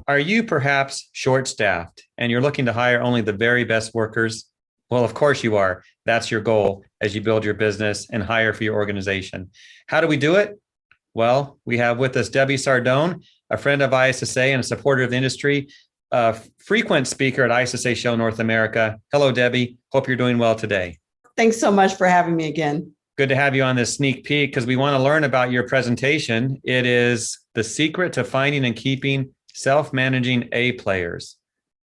Are you perhaps short-staffed and you're looking to hire only the very best workers? Well, of course you are. That's your goal as you build your business and hire for your organization. How do we do it? Well, we have with us Debbie Sardone, a friend of ISSA and a supporter of the industry, a frequent speaker at ISSA Show North America. Hello, Debbie. Hope you're doing well today. Thanks so much for having me again. Good to have you on this sneak peek because we want to learn about your presentation. It is the secret to finding and keeping self-managing A players.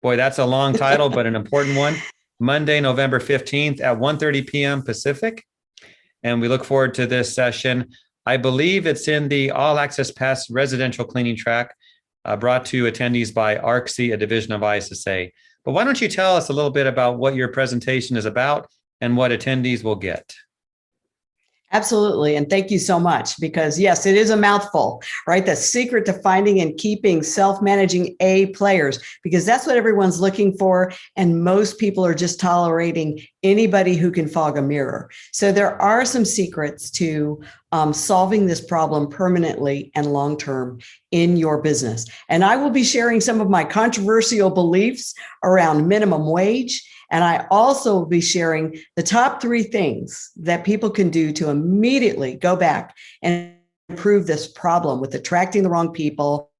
Boy, that's a long title, but an important one. Monday, November 15th at 1:30 p.m. Pacific. And we look forward to this session. I believe it's in the All Access Pass residential cleaning track brought to attendees by ARCSI, a division of ISSA. But why don't you tell us a little bit about what your presentation is about and what attendees will get? Absolutely. And thank you so much, because yes, it is a mouthful, right? The secret to finding and keeping self-managing A players, because that's what everyone's looking for. And most people are just tolerating anybody who can fog a mirror. So there are some secrets to solving this problem permanently and long-term in your business. And I will be sharing some of my controversial beliefs around minimum wage. And I also will be sharing the top 3 things that people can do to immediately go back and improve this problem with attracting the wrong people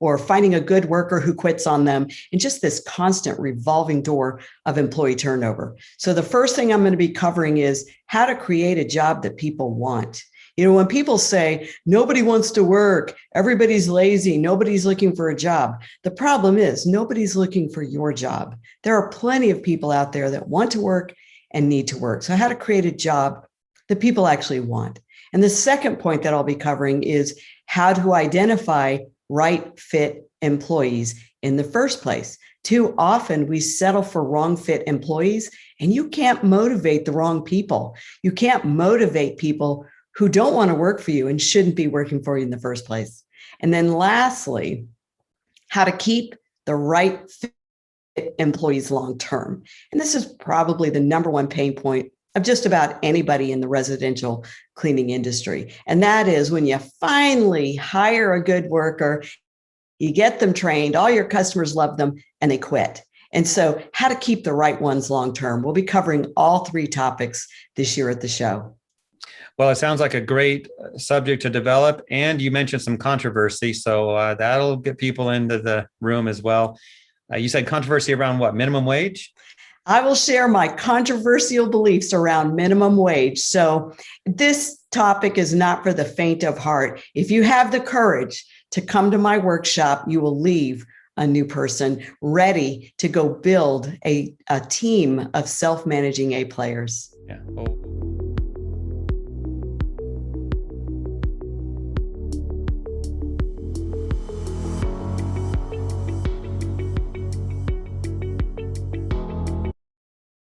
or finding a good worker who quits on them, and just this constant revolving door of employee turnover. So the first thing I'm going to be covering is how to create a job that people want. You know, when people say nobody wants to work, everybody's lazy, nobody's looking for a job, the problem is nobody's looking for your job. There are plenty of people out there that want to work and need to work. So how to create a job that people actually want. And the second point that I'll be covering is how to identify right fit employees in the first place. Too often we settle for wrong fit employees, and you can't motivate the wrong people. You can't motivate people who don't want to work for you and shouldn't be working for you in the first place. And then lastly, how to keep the right fit employees long-term. And this is probably the number one pain point of just about anybody in the residential cleaning industry. And that is when you finally hire a good worker, you get them trained, all your customers love them, and they quit. And so how to keep the right ones long-term. We'll be covering all 3 topics this year at the show. Well, it sounds like a great subject to develop, and you mentioned some controversy, so that'll get people into the room as well. You said controversy around what, minimum wage? I will share my controversial beliefs around minimum wage. So this topic is not for the faint of heart. If you have the courage to come to my workshop, you will leave a new person ready to go build a team of self-managing A players. Yeah. Oh.